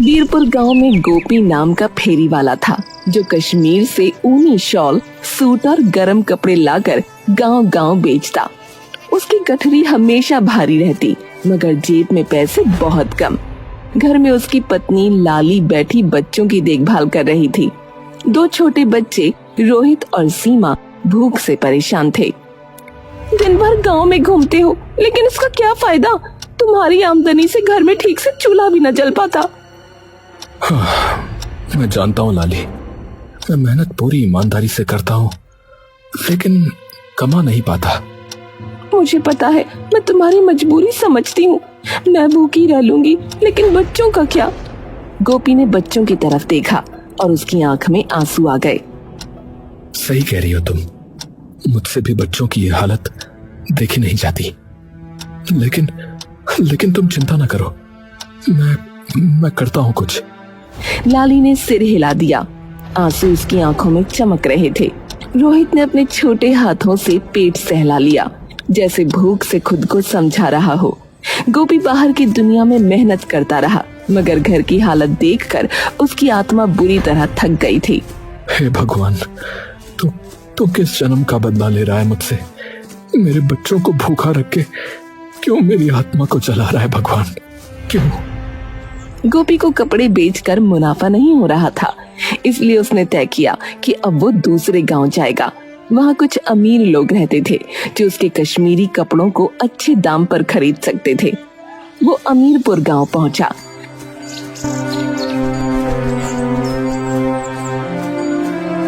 बीरपुर गांव में गोपी नाम का फेरी वाला था जो कश्मीर से ऊनी शॉल, सूट और गर्म कपड़े लाकर गांव-गांव बेचता। उसकी गठरी हमेशा भारी रहती मगर जेब में पैसे बहुत कम। घर में उसकी पत्नी लाली बैठी बच्चों की देखभाल कर रही थी। 2 छोटे बच्चे रोहित और सीमा भूख से परेशान थे। दिन भर गांव में घूमते हो लेकिन इसका क्या फायदा? तुम्हारी आमदनी से घर में ठीक से चूल्हा भी न जल पाता। मैं जानता हूँ लाली, मैं मेहनत पूरी ईमानदारी से करता हूँ लेकिन कमा नहीं पाता। मुझे पता है, मैं तुम्हारी मजबूरी समझती हूँ। मैं भूखी रह लूंगी लेकिन बच्चों का क्या? गोपी ने बच्चों की तरफ देखा और उसकी आंख में आंसू आ गए। सही कह रही हो तुम, मुझसे भी बच्चों की ये हालत देखी नहीं जाती। लेकिन तुम चिंता ना करो, मैं करता हूँ कुछ। लाली ने सिर हिला दिया। आंसू उसकी आंखों में चमक रहे थे। रोहित ने अपने छोटे हाथों से पेट सहला लिया जैसे भूख से खुद को समझा रहा हो। गोपी बाहर की दुनिया में मेहनत करता रहा मगर घर की हालत देखकर उसकी आत्मा बुरी तरह थक गई थी। हे भगवान, तू किस जन्म का बदला ले रहा है मुझसे? मेरे बच्चों को भूखा रख के क्यों मेरी आत्मा को जला रहा है भगवान, क्यों? गोपी को कपड़े बेचकर मुनाफा नहीं हो रहा था, इसलिए उसने तय किया कि अब वो दूसरे गांव जाएगा। वहाँ कुछ अमीर लोग रहते थे जो उसके कश्मीरी कपड़ों को अच्छे दाम पर खरीद सकते थे। वो अमीरपुर गांव पहुंचा।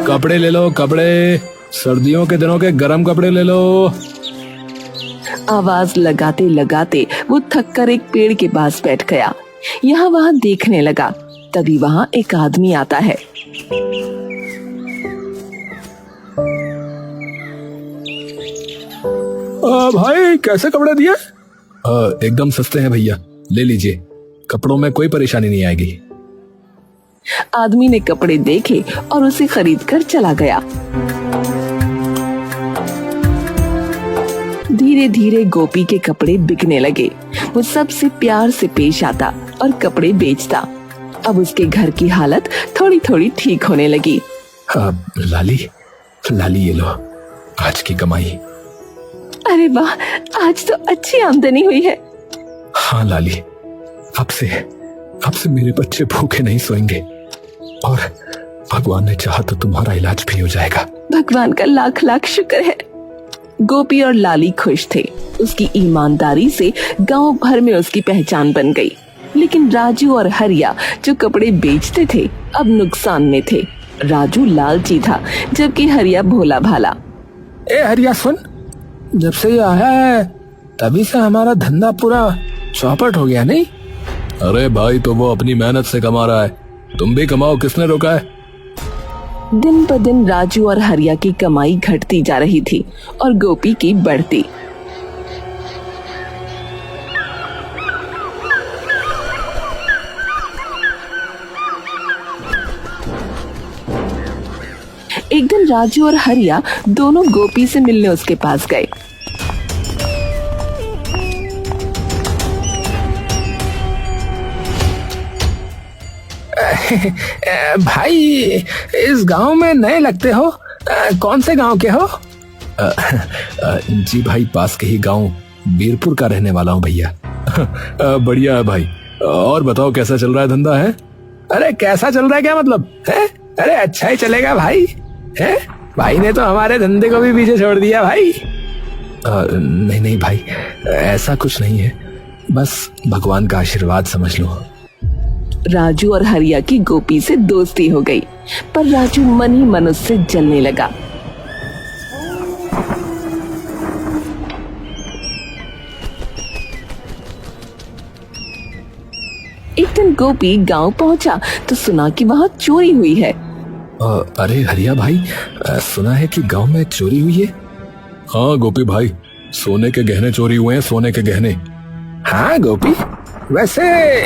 कपड़े ले लो, कपड़े, सर्दियों के दिनों के गरम कपड़े ले लो। आवाज लगाते लगाते वो थककर एक पेड़ के पास बैठ गया। यहाँ वहाँ देखने लगा, तभी वहाँ एक आदमी आता है। भाई कैसे कपड़े दिए? एकदम सस्ते हैं भैया, ले लीजिए, कपड़ों में कोई परेशानी नहीं आएगी। आदमी ने कपड़े देखे और उसे खरीद कर चला गया। धीरे धीरे गोपी के कपड़े बिकने लगे। वो सबसे प्यार से पेश आता और कपड़े बेचता। अब उसके घर की हालत थोड़ी थोड़ी ठीक होने लगी। लाली ये लो आज की कमाई। अरे वाह, आज तो अच्छी आमदनी हुई है। हाँ लाली, अब से मेरे बच्चे भूखे नहीं सोएंगे और भगवान ने चाहा तो तुम्हारा इलाज भी हो जाएगा। भगवान का लाख लाख शुक्र है। गोपी और लाली खुश थे। उसकी ईमानदारी से गांव भर में उसकी पहचान बन गई। लेकिन राजू और हरिया जो कपड़े बेचते थे अब नुकसान में थे। राजू लालची था जबकि हरिया भोला भाला। ए हरिया सुन, जब से ये आया है तभी से हमारा धंधा पूरा चौपट हो गया नहीं? अरे भाई, तो वो अपनी मेहनत से कमा रहा है, तुम भी कमाओ, किसने रोका है? दिन ब दिन राजू और हरिया की कमाई घटती जा रही थी और गोपी की बढ़ती। एक दिन राजू और हरिया दोनों गोपी से मिलने उसके पास गए। भाई, इस गांव में नए लगते हो, कौन से गांव के हो? जी भाई, पास के ही गांव बीरपुर का रहने वाला हूँ भैया। बढ़िया है भाई, और बताओ कैसा चल रहा है धंधा है? अरे कैसा चल रहा है क्या मतलब है? अरे अच्छा ही चलेगा भाई। है भाई ने तो हमारे धंधे को भी पीछे छोड़ दिया भाई। नहीं भाई, ऐसा कुछ नहीं है, बस भगवान का आशीर्वाद समझ लो। राजू और हरिया की गोपी से दोस्ती हो गई, पर राजू मन ही मन उससे जलने लगा। एक दिन गोपी गांव पहुंचा तो सुना कि वहां चोरी हुई है। अरे हरिया भाई, सुना है कि गांव में चोरी हुई है? हाँ गोपी भाई, सोने के गहने चोरी हुए हैं, सोने के गहने। हाँ गोपी, वैसे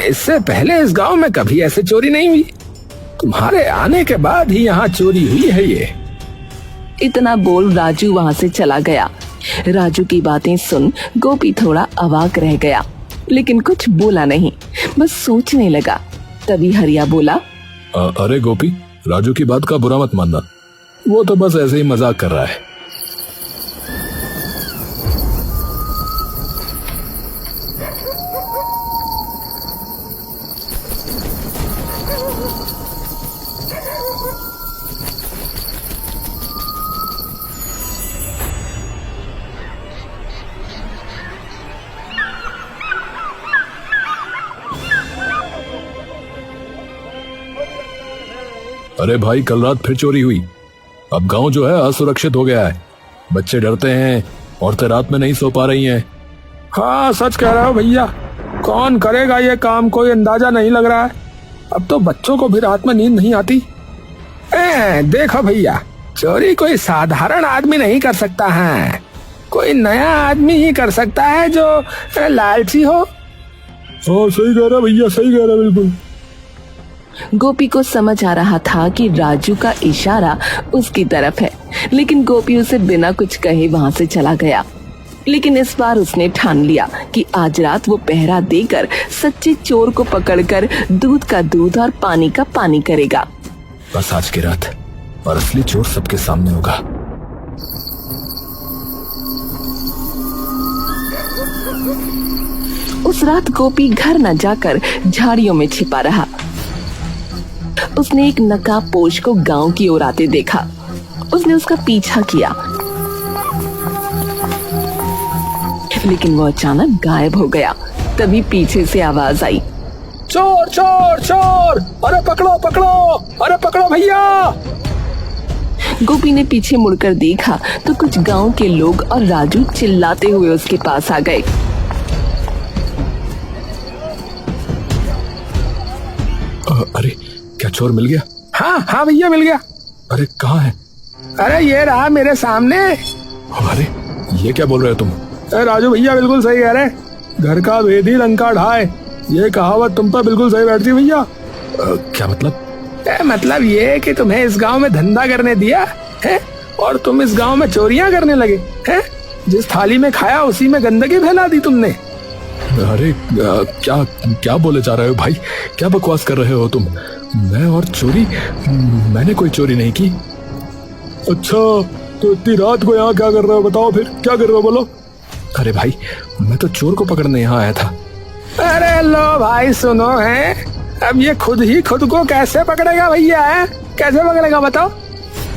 इससे पहले इस गांव में कभी ऐसे चोरी नहीं हुई, तुम्हारे आने के बाद ही यहाँ चोरी हुई है ये। इतना बोल राजू वहाँ से चला गया। राजू की बातें सुन गोपी थोड़ा अवाक रह गया, लेकिन कुछ बोला नहीं, बस सोचने लगा। तभी हरिया बोला, अरे गोपी, राजू की बात का बुरा मत मानना, वो तो बस ऐसे ही मजाक कर रहा है। अरे भाई, कल रात फिर चोरी हुई। अब गांव जो है असुरक्षित हो गया है। बच्चे डरते हैं, औरतें रात में नहीं सो पा रही हैं। हाँ, सच कह रहे हो भैया। कौन करेगा ये काम, कोई अंदाजा नहीं लग रहा है। अब तो बच्चों को भी रात में नींद नहीं आती। देखो भैया, चोरी कोई साधारण आदमी नहीं कर सकता है, कोई नया आदमी ही कर सकता है जो लालची हो। हाँ, सही कह रहा भैया, सही कह रहा बिल्कुल। गोपी को समझ आ रहा था कि राजू का इशारा उसकी तरफ है, लेकिन गोपी उसे बिना कुछ कहे वहाँ से चला गया। लेकिन इस बार उसने ठान लिया कि आज रात वो पहरा देकर सच्चे चोर को पकड़कर दूध का दूध और पानी का पानी करेगा। बस आज की रात और असली चोर सबके सामने होगा। उस रात गोपी घर न जाकर झाड़ियों में छिपा रहा। उसने एक नकाबपोश को गांव की ओर आते देखा। उसने उसका पीछा किया, लेकिन वो अचानक गायब हो गया। तभी पीछे से आवाज आई, चोर चोर चोर, अरे पकड़ो पकड़ो, अरे पकड़ो भैया। गोपी ने पीछे मुड़कर देखा तो कुछ गांव के लोग और राजू चिल्लाते हुए उसके पास आ गए। अरे, क्या चोर मिल गया? हाँ हाँ भैया, मिल गया। अरे कहाँ है? अरे ये रहा मेरे सामने। अरे ये क्या बोल रहे हो तुम? राजू भैया बिल्कुल सही कह रहे, घर का भेदी लंका ढाए, ये कहावत तुम पर बिल्कुल सही बैठती भैया। क्या मतलब? मतलब ये कि तुम्हें इस गांव में धंधा करने दिया है और तुम इस गांव में चोरियां करने लगे हैं। जिस थाली में खाया उसी में गंदगी फैला दी तुमने। अरे क्या क्या बोले जा रहे हो भाई? क्या बकवास कर रहे हो तुम? मैं और चोरी? मैंने कोई चोरी नहीं की। अच्छा, तो इतनी रात को यहाँ क्या कर रहे हो? बताओ फिर क्या कर रहे हो, बोलो। अरे भाई, मैं तो चोर को पकड़ने यहाँ आया था। अरे लो भाई, सुनो है, अब ये खुद ही खुद को कैसे पकड़ेगा भैया? है कैसे पकड़ेगा बताओ?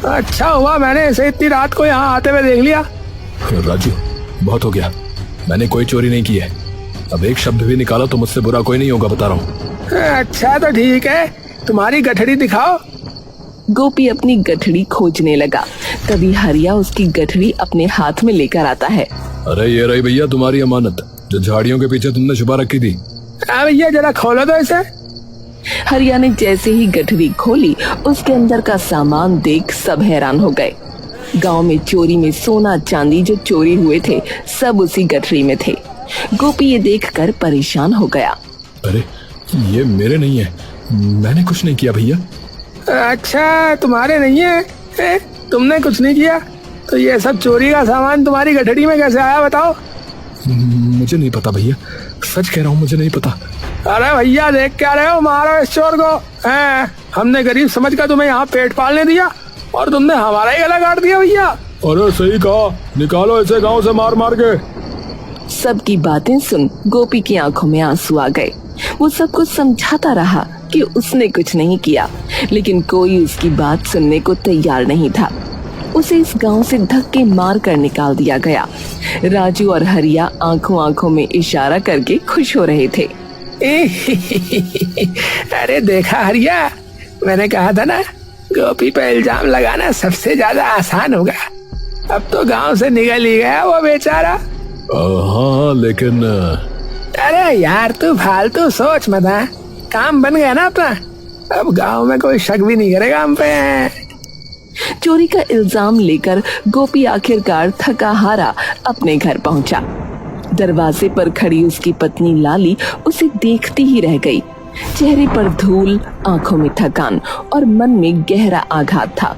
अच्छा हुआ मैंने इसे इतनी रात को यहाँ आते हुए देख लिया। राजू, बहुत हो गया। मैंने कोई चोरी नहीं की है। अब एक शब्द भी निकाला तो मुझसे बुरा कोई नहीं होगा, बता रहा हूँ। अच्छा तो ठीक है, तुम्हारी गठड़ी दिखाओ। गोपी अपनी गठड़ी खोजने लगा। तभी हरिया उसकी गठड़ी अपने हाथ में लेकर आता है। अरे ये रही भैया तुम्हारी अमानत, जो झाड़ियों के पीछे तुमने छुपा रखी थी। भैया जरा खोलो तो इसे। हरिया ने जैसे ही गठड़ी खोली, उसके अंदर का सामान देख सब हैरान हो गए। गांव में चोरी में सोना चांदी जो चोरी हुए थे सब उसी गठड़ी में थे। गोपी ये देखकर परेशान हो गया। अरे ये मेरे नहीं है, मैंने कुछ नहीं किया भैया। अच्छा, तुम्हारे नहीं है? तुमने कुछ नहीं किया तो ये सब चोरी का सामान तुम्हारी गठड़ी में कैसे आया बताओ? मुझे नहीं पता भैया, सच कह रहा हूँ, मुझे नहीं पता। अरे भैया देख क्या रहे हो, मारो इस चोर को। हमने गरीब समझकर तुम्हें यहाँ पेट पालने दिया और तुमने हमारा ही गला काट दिया भैया। अरे सही कहा, निकालो इसे गांव से मार मार के। सबकी बातें सुन गोपी की आंखों में आंसू आ गए। वो सबको समझाता रहा कि उसने कुछ नहीं किया, लेकिन कोई उसकी बात सुनने को तैयार नहीं था। उसे इस गांव से धक्के मार कर निकाल दिया गया। राजू और हरिया आंखों आंखों में इशारा करके खुश हो रहे थे। अरे देखा हरिया, मैंने कहा था ना, गोपी पे इल्जाम लगाना सबसे ज्यादा आसान होगा। अब तो गांव से निकल ही गया वो बेचारा। हाँ लेकिन अरे यार तू फालतू सोच मत। काम बन गया ना अपना, अब गांव में कोई शक भी नहीं करेगा हम पे। चोरी का इल्जाम लेकर गोपी आखिरकार थका हारा अपने घर पहुंचा। दरवाजे पर खड़ी उसकी पत्नी लाली उसे देखती ही रह गई। चेहरे पर धूल, आंखों में थकान और मन में गहरा आघात था।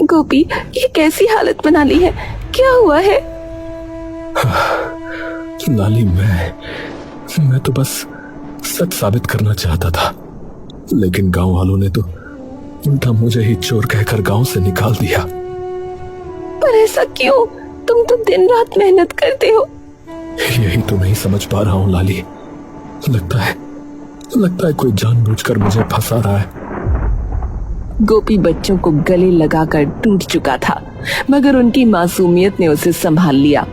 गोपी, ये कैसी हालत बना ली है? क्या हुआ है? लाली, मैं तो बस सच साबित करना चाहता था, लेकिन गांव वालों ने तो उल्टा मुझे ही चोर कहकर गांव से निकाल दिया। पर ऐसा क्यों? तुम तो दिन रात मेहनत करते हो। यही तो नहीं समझ पा रहा हूँ लाली। लगता है कोई जानबूझकर मुझे फंसा रहा है। गोपी बच्चों को गले लगाकर टूट चुका था, मगर उनकी मासूमियत ने उसे संभाल लिया।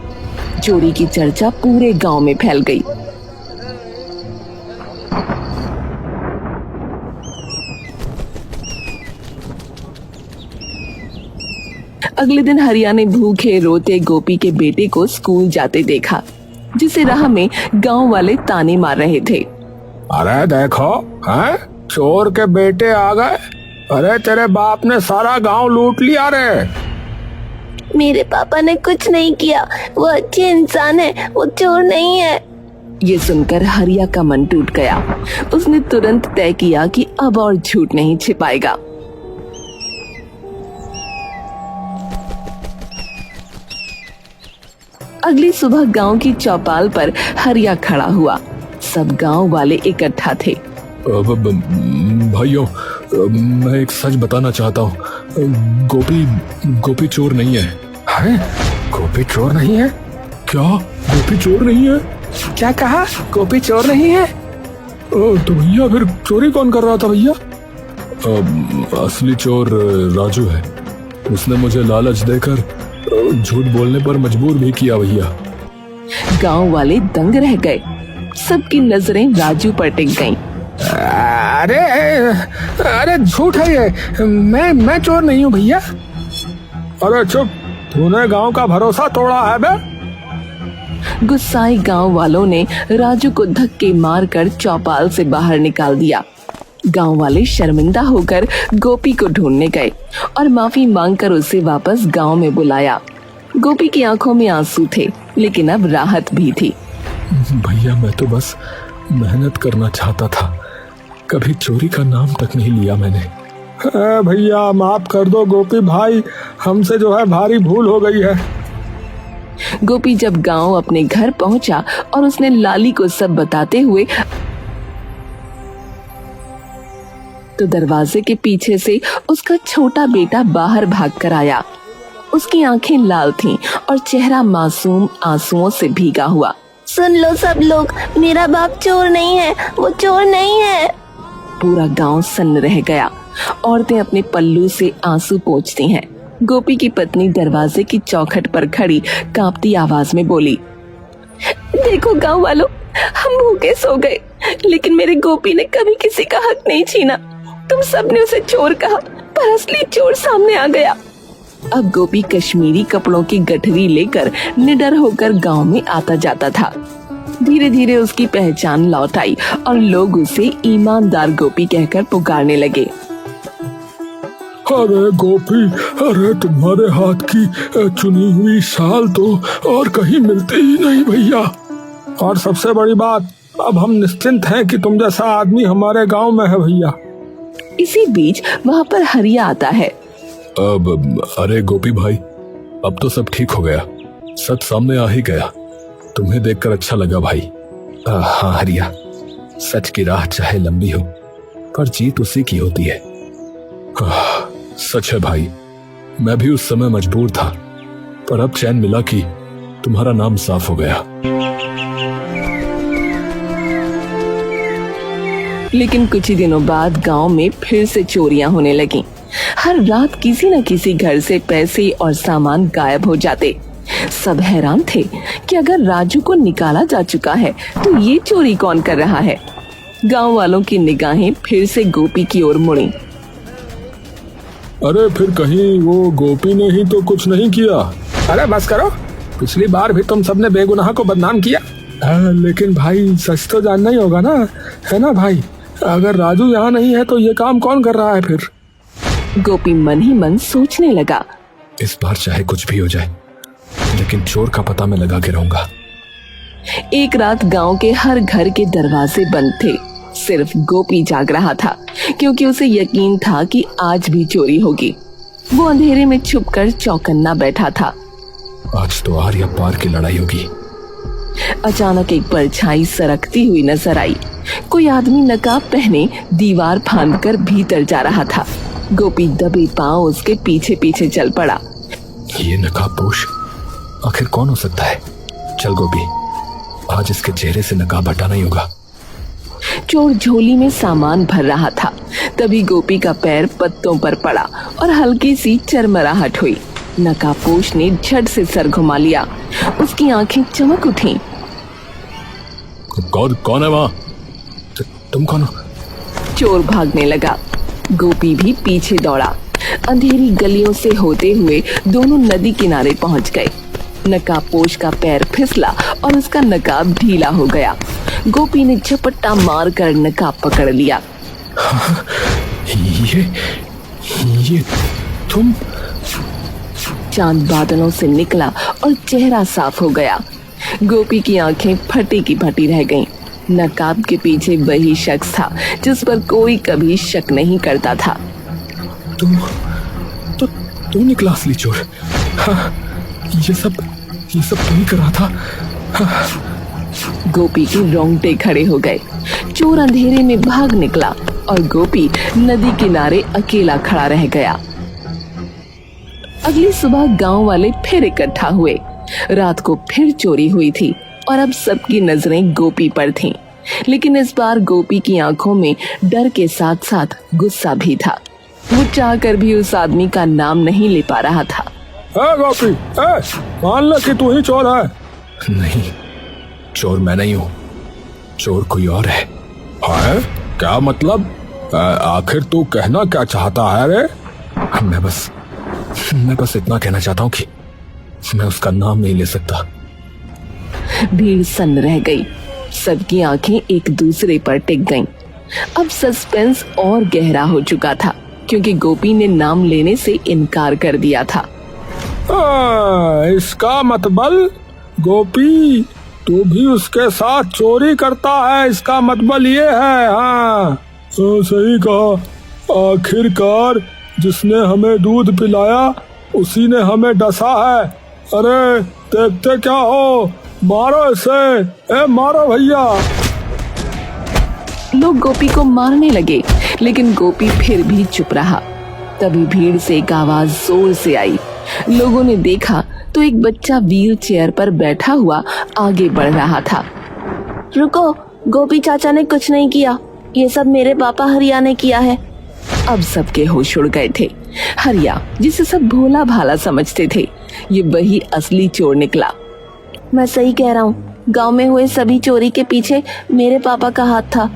चोरी की चर्चा पूरे गांव में फैल गई। अगले दिन हरिया ने भूखे रोते गोपी के बेटे को स्कूल जाते देखा, जिसे राह में गांव वाले ताने मार रहे थे। अरे देखो, हैं? चोर के बेटे आ गए। अरे तेरे बाप ने सारा गांव लूट लिया रे। मेरे पापा ने कुछ नहीं किया, वो अच्छे इंसान है, वो चोर नहीं है। ये सुनकर हरिया का मन टूट गया। उसने तुरंत तय किया कि अब और झूठ नहीं छिपाएगा। अगली सुबह गांव की चौपाल पर हरिया खड़ा हुआ। सब गांव वाले इकट्ठा थे। भाइयों, मैं एक सच बताना चाहता हूँ। गोपी चोर नहीं है। हैं? गोपी चोर नहीं है? क्या गोपी चोर नहीं है? क्या कहा? गोपी चोर नहीं है? तो भैया फिर चोरी कौन कर रहा था भैया? असली चोर राजू है। उसने मुझे लालच देकर झूठ बोलने पर मजबूर भी किया भैया। गांव वाले दंग रह गए। सबकी नजरें राजू पर टिक गईं। अरे झूठ है ये। मैं चोर नहीं हूँ भैया। अरे चुप, तूने गांव का भरोसा तोड़ा है बे। गुस्साए गांव वालों ने राजू को धक्के मारकर चौपाल से बाहर निकाल दिया। गांव वाले शर्मिंदा होकर गोपी को ढूंढने गए और माफी मांगकर उसे वापस गांव में बुलाया। गोपी की आंखों में आंसू थे, लेकिन अब राहत भी थी। भैया मैं तो बस मेहनत करना चाहता था, कभी चोरी का नाम तक नहीं लिया मैंने। भैया माफ कर दो गोपी भाई, हमसे जो है भारी भूल हो गई है। गोपी जब गांव अपने घर पहुंचा और उसने लाली को सब बताते हुए तो दरवाजे के पीछे से उसका छोटा बेटा बाहर भागकर आया। उसकी आंखें लाल थीं और चेहरा मासूम आंसुओं से भीगा हुआ। सुन लो सब लोग, मेरा बाप चोर नहीं है, वो चोर नहीं है। पूरा गांव सन्न रह गया। औरतें अपने पल्लू से आंसू पोंछती हैं। गोपी की पत्नी दरवाजे की चौखट पर खड़ी कांपती आवाज में बोली, देखो गांव वालों, हम भूखे सो गए, लेकिन मेरे गोपी ने कभी किसी का हक नहीं छीना। तुम सबने उसे चोर कहा, पर असली चोर सामने आ गया। अब गोपी कश्मीरी कपड़ों की गठरी लेकर निडर होकर गांव में आता जाता था। धीरे धीरे उसकी पहचान लौट आई और लोग उसे ईमानदार गोपी कहकर पुकारने लगे। अरे गोपी, अरे तुम्हारे हाथ की चुनी हुई शाल तो और कहीं मिलती ही नहीं भैया। और सबसे बड़ी बात, अब हम निश्चिंत हैं कि तुम जैसा आदमी हमारे गांव में है भैया। इसी बीच वहाँ पर हरिया आता है। अरे गोपी भाई, अब तो सब ठीक हो गया, सच सामने आ ही गया। तुम्हें देखकर अच्छा लगा भाई। हाँ हरिया, सच की राह चाहे लंबी हो, पर जीत उसी की होती है। सच है भाई, मैं भी उस समय मजबूर था, पर अब चैन मिला कि तुम्हारा नाम साफ हो गया। लेकिन कुछ ही दिनों बाद गांव में फिर से चोरियां होने लगीं। हर रात किसी न किसी घर से पैसे और सामान गायब हो जाते। सब हैरान थे कि अगर राजू को निकाला जा चुका है तो ये चोरी कौन कर रहा है। गांव वालों की निगाहें फिर से गोपी की ओर मुड़ी। अरे फिर कहीं वो गोपी ने ही तो कुछ नहीं किया। अरे बस करो, पिछली बार भी तुम सबने बेगुनाह को बदनाम किया। लेकिन भाई सच तो जानना ही होगा ना, है ना भाई? अगर राजू यहाँ नहीं है तो ये काम कौन कर रहा है फिर? गोपी मन ही मन सोचने लगा, इस बार चाहे कुछ भी हो जाए, लेकिन चोर का पता मैं लगा के रहूंगा। एक रात गांव के हर घर के दरवाजे बंद थे। सिर्फ गोपी जाग रहा था, क्योंकि उसे यकीन था कि आज भी चोरी होगी। वो अंधेरे में छुपकर चौकन्ना बैठा था। आज तो आर या पार की लड़ाई होगी। अचानक एक परछाई सरकती हुई नजर आई। कोई आदमी नकाब पहने दीवार फांदकर भीतर जा रहा था। गोपी दबे पांव उसके पीछे पीछे चल पड़ा। ये नकाबपोश आखिर कौन हो सकता है? चल गोपी, आज इसके चेहरे से नकाब हटाना ही होगा। चोर झोली में सामान भर रहा था। तभी गोपी का पैर पत्तों पर पड़ा और हल्की सी चरमराहट हुई। नकाबपोश ने झट से सर घुमा लिया। उसकी आंखें चमक उठी। कौन है वहाँ? तुम कौन हो? चोर भागने लगा। गोपी भी पीछे दौड़ा। अंधेरी गलियों से होते हुए दोनों नदी किनारे पहुंच गए। नकाबपोश का पैर फिसला और उसका नकाब ढीला हो गया। गोपी ने झपट्टा मारकर नकाब पकड़ लिया। ये तुम? चांद बादलों से निकला और चेहरा साफ हो गया। गोपी की आंखें फटी की फटी रह गईं। नकाब के पीछे वही शख्स था जिस पर कोई कभी शक नहीं करता था। तू निकला असली चोर। हाँ, ये सब तू ही कर रहा था। हाँ। गोपी के रोंगटे खड़े हो गए। चोर अंधेरे में भाग निकला और गोपी नदी किनारे अकेला खड़ा रह गया। अगली सुबह गांव वाले फिर इकट्ठा हुए। रात को फिर चोरी हुई थी और अब सबकी नजरें गोपी पर थीं। लेकिन इस बार गोपी की आंखों में डर के साथ साथ गुस्सा भी था। वो चाहकर भी उस आदमी का नाम नहीं ले पा रहा था। गोपी, मान ले कि तू ही चोर है। नहीं, चोर मैं नहीं हूँ, चोर कोई और है। क्या मतलब? आखिर तू कहना क्या चाहता है रे? मैं बस इतना कहना चाहता हूँ कि मैं उसका नाम नहीं ले सकता। भीड़ सन्न रह गई। सबकी आंखें एक दूसरे पर टिक गईं। अब सस्पेंस और गहरा हो चुका था क्योंकि गोपी ने नाम लेने से इनकार कर दिया था। इसका मतलब गोपी तू भी उसके साथ चोरी करता है, इसका मतलब ये है। हाँ सही कहा। आखिरकार जिसने हमें दूध पिलाया उसी ने हमें डसा है। अरे देखते क्या हो, मारो इसे, मारो भैया। लोग गोपी को मारने लगे लेकिन गोपी फिर भी चुप रहा। तभी भीड़ से एक आवाज जोर से आई। लोगों ने देखा तो एक बच्चा व्हील चेयर पर बैठा हुआ आगे बढ़ रहा था। रुको, गोपी चाचा ने कुछ नहीं किया, ये सब मेरे पापा हरिया ने किया है। अब सबके होश उड़ गए थे। हरिया, जिसे सब भोला भाला समझते थे, ये वही असली चोर निकला। मैं सही कह रहा हूँ, गांव में हुए सभी चोरी के पीछे मेरे पापा का हाथ था।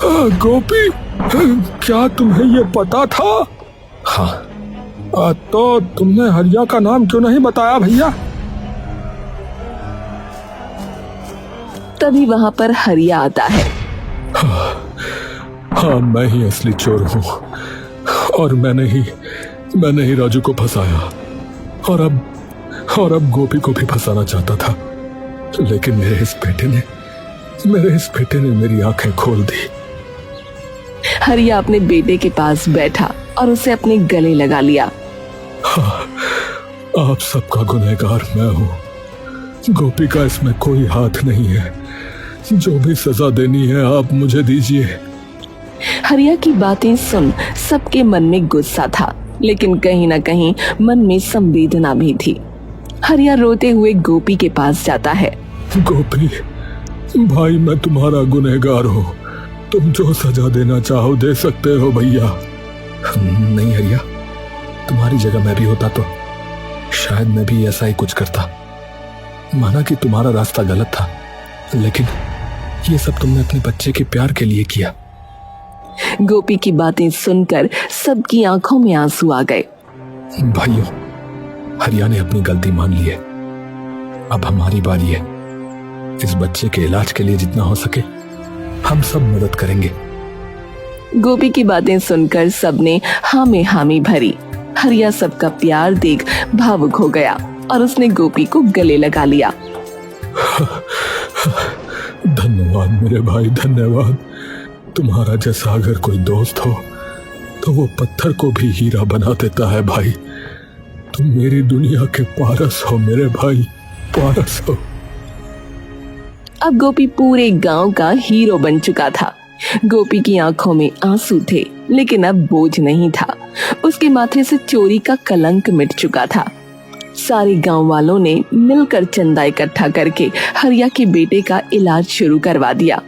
गोपी, क्या तुम्हें ये पता था? हाँ। तो तुमने हरिया का नाम क्यों नहीं बताया भैया? तभी वहाँ पर हरिया आता है। हाँ, मैं ही असली चोर हूँ और मैंने ही राजू को फंसाया और अब गोपी को भी फंसाना चाहता था, लेकिन मेरे इस बेटे ने मेरी आंखें खोल दी। हरिया अपने बेटे के पास बैठा और उसे अपने गले लगा लिया। हाँ, आप सबका गुनहगार मैं हूँ। गोपी का इसमें कोई हाथ नहीं है। जो भी सजा देनी है आप मुझे दीजिए। हरिया की बातें सुन सबके मन में गुस्सा था, लेकिन कहीं न कहीं मन में संवेदना भी थी। हरिया रोते हुए गोपी के पास जाता है। गोपी भाई, मैं तुम्हारा गुनहगार हूँ, तुम जो सजा देना चाहो दे सकते हो भैया। नहीं हरिया, तुम्हारी जगह मैं भी होता तो शायद मैं भी ऐसा ही कुछ करता। माना कि तुम्हारा रास्ता गलत था, लेकिन ये सब तुमने अपने बच्चे के प्यार के लिए किया। गोपी की बातें सुनकर सबकी आंखों में आंसू आ गए। भाइयों, हरिया ने अपनी गलती मान ली है। अब हमारी बारी है। इस बच्चे के इलाज के लिए जितना हो सके हम सब मदद करेंगे। गोपी की बातें सुनकर सबने हाँ में हामी भरी। हरिया सबका प्यार देख भावुक हो गया और उसने गोपी को गले लगा लिया। धन्यवाद मेरे भाई, धन्यवाद। तुम्हारा जैसा अगर कोई दोस्त हो तो वो पत्थर को भी हीरा बना देता है भाई। तुम मेरी दुनिया के पारस हो मेरे भाई, पारस हो। अब गोपी पूरे गांव का हीरो बन चुका था। गोपी की आंखों में आंसू थे, लेकिन अब बोझ नहीं था। उसके माथे से चोरी का कलंक मिट चुका था। सारे गांव वालों ने मिलकर चंदा इकट्ठा करके हरिया के बेटे का इलाज शुरू करवा दिया।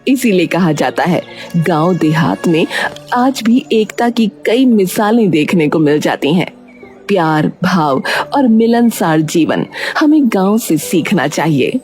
इसीलिए कहा जाता है, गांव देहात में आज भी एकता की कई मिसालें देखने को मिल जाती हैं। प्यार, भाव और मिलनसार जीवन हमें गांव से सीखना चाहिए।